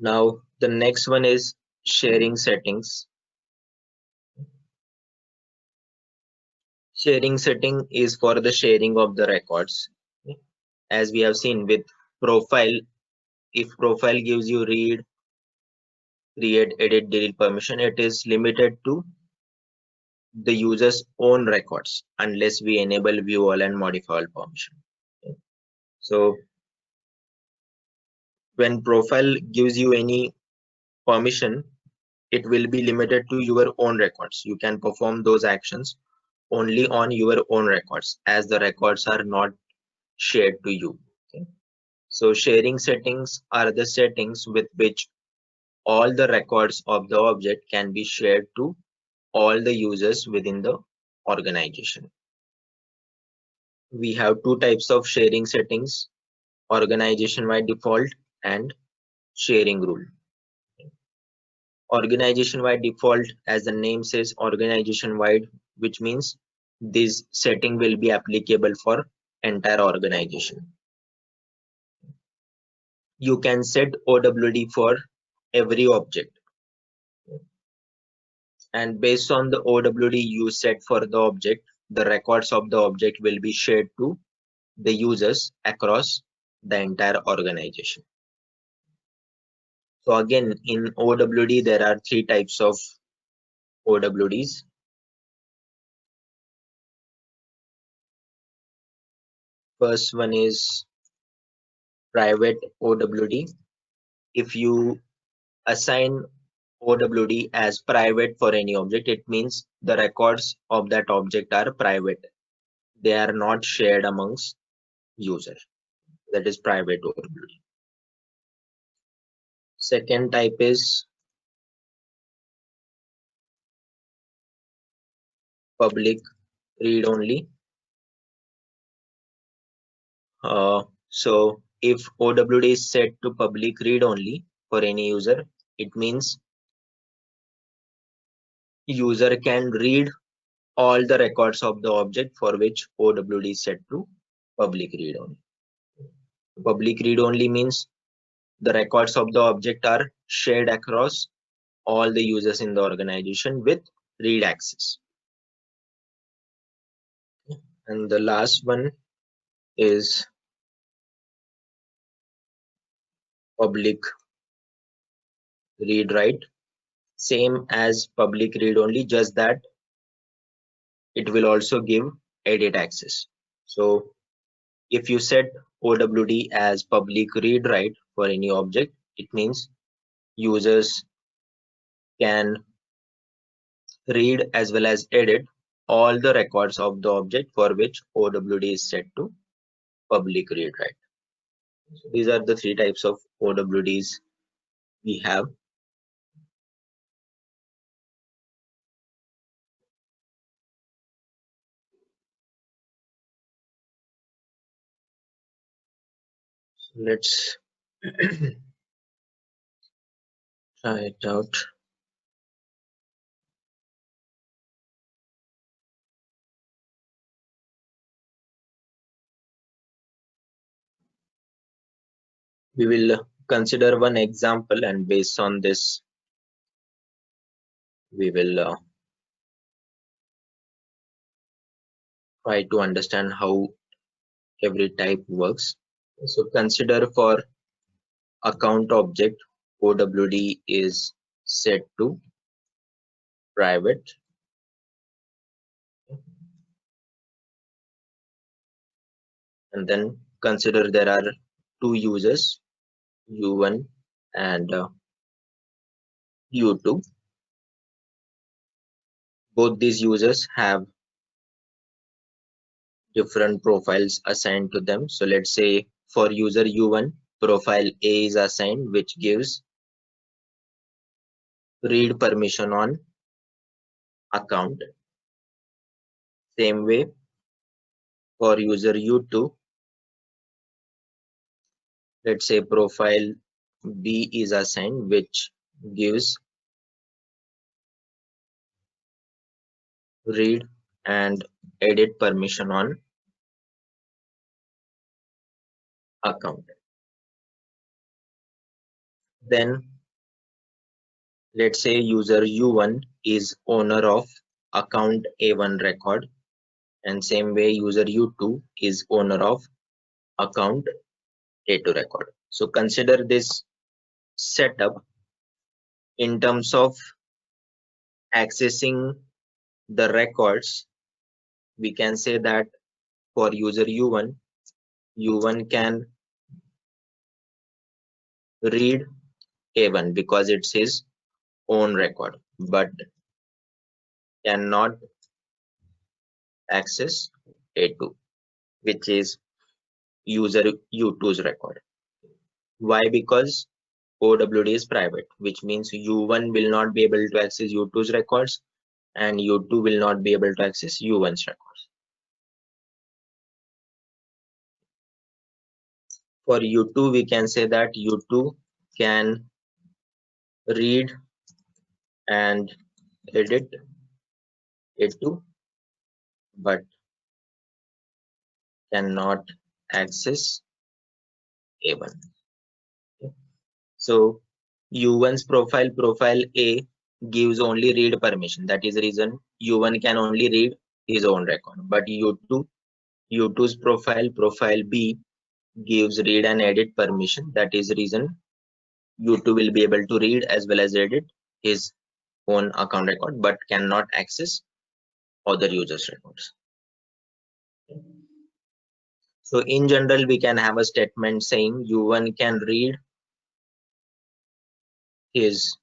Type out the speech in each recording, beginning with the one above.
Now the next one is sharing settings. Sharing setting is for the sharing of the records. As we have seen with profile, if profile gives you read, create, edit, delete permission, it is limited to the user's own records unless we enable view all and modify all permission. So when profile gives you any permission, it will be limited to your own records. You can perform those actions only on your own records, as the records are not shared to you. Okay. So sharing settings are the settings with which all the records of the object can be shared to all the users within the organization. We have two types of sharing settings: organization wide default and sharing rule. Organization wide default, as the name says, organization wide, which means this setting will be applicable for entire organization. You can set OWD for every object, and based on the OWD you set for the object, the records of the object will be shared to the users across the entire organization. So again, in OWD there are three types of OWDs. First one is private OWD. If you assign OWD as private for any object, it means the records of that object are private. They are not shared amongst users. That is private OWD. Second type is public read only. So if OWD is set to public read only for any user, it means user can read all the records of the object for which OWD is set to public read only. Public read only means the records of the object are shared across all the users in the organization with read access. And the last one is public read write, same as public read only, just that it will also give edit access. So if you set OWD as public read write for any object, it means users can read as well as edit all the records of the object for which OWD is set to public read write. So these are the three types of OWDs we have. Let's try it out. We will consider one example, and based on this we will try to understand how every type works. So consider for account object, OWD is set to private, and then consider there are two users, U1 and U2. Both these users have different profiles assigned to them. So let's say for user U1, profile A is assigned, which gives read permission on account. Same way for user U2, let's say profile B is assigned, which gives read and edit permission on account. Then Let's say user U1 is owner of account A1 record, and same way user U2 is owner of account A2 record. So consider this setup in terms of accessing the records. We can say that for user U1, U1 can read A1 because it's his own record, but cannot access A2, which is user U2's record. Why? Because OWD is private, which means U1 will not be able to access U2's records and U2 will not be able to access U1's records. For U2, we can say that U2 can read and edit A2, but cannot access A1. So U1's profile A gives only read permission. That is the reason U1 can only read his own record. But U2's profile B gives read and edit permission. That is the reason U2 will be able to read as well as edit his own account record, but cannot access other users' records. So in general, we can have a statement saying U1 can read his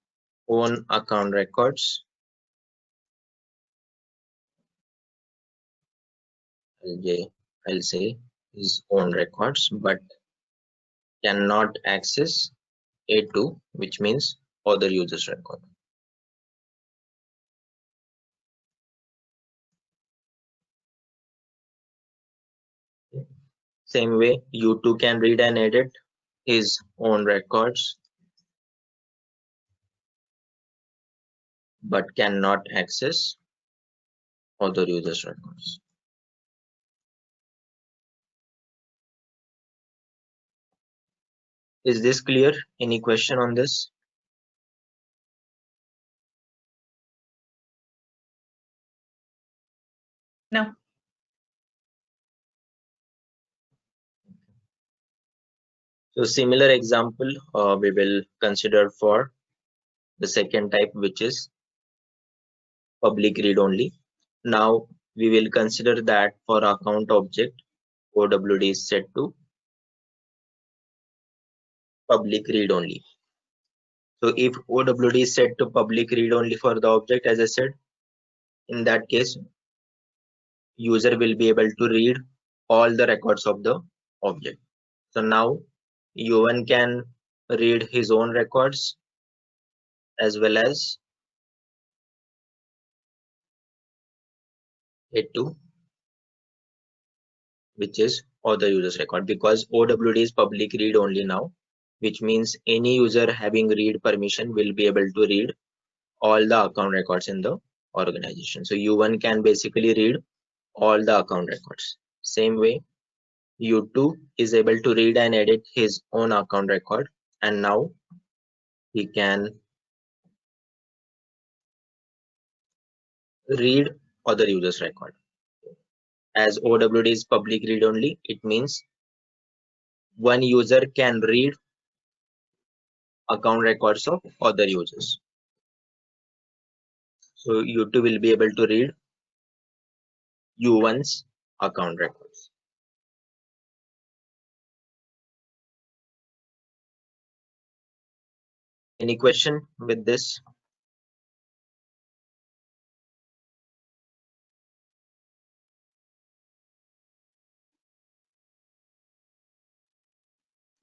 own account records. I'll say his own records, but cannot access A2, which means other users' record. Same way, U2 can read and edit his own records, but cannot access other users' records. Is this clear? Any question on this? No. So similar example we will consider for the second type, which is public read only. Now we will consider that for account object, OWD is set to public read only. So if OWD is set to public read only for the object, as I said, in that case, user will be able to read all the records of the object. So now U1 can read his own records as well as A2, which is other users record, because OWD is public read only now, which means any user having read permission will be able to read all the account records in the organization. So U1 can basically read all the account records. Same way, U2 is able to read and edit his own account record, and now he can read other users record. As OWD is public read only, it means one user can read account records of other users. So U2 will be able to read U1's account records. Any question with this?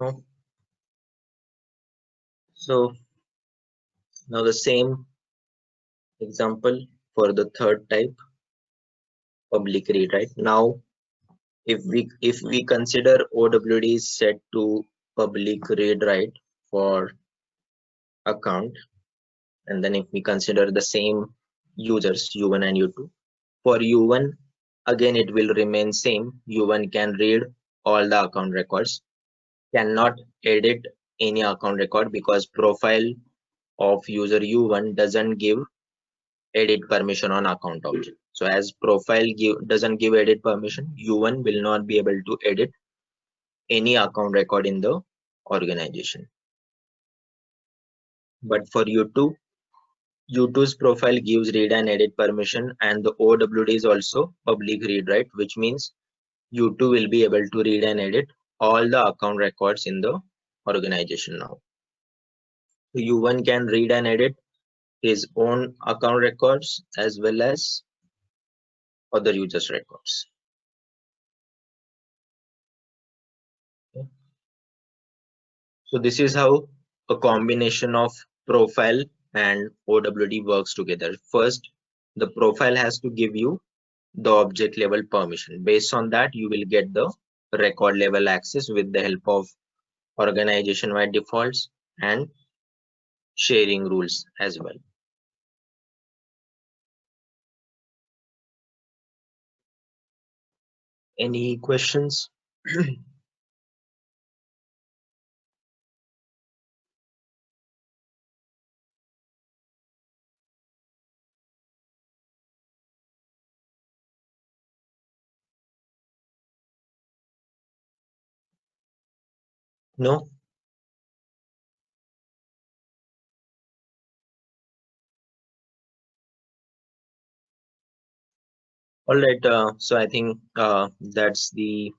No? So now the same example for the third type, public read, right? Now if we consider OWD is set to public read write for account, and then if we consider the same users U1 and U2, for U1 again it will remain same. U1 can read all the account records, cannot edit any account record because profile of user U1 doesn't give edit permission on account object. So as profile doesn't give edit permission, U1 will not be able to edit any account record in the organization. But for U2, U2's profile gives read and edit permission, and the OWD is also public read, right? Which means U2 will be able to read and edit all the account records in the organization now. So U1 can read and edit his own account records as well as other users' records. Okay. So this is how a combination of profile and OWD works together. First, the profile has to give you the object level permission. Based on that, you will get the record level access with the help of organization wide defaults and sharing rules as well. Any questions? No? All right. So I think that's the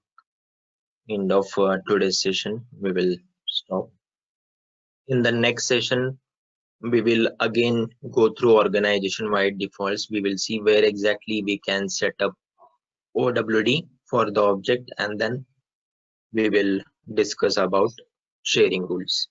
end of today's session. We will stop. In the next session, we will again go through organization wide defaults. We will see where exactly we can set up OWD for the object, and then we will discuss about sharing rules.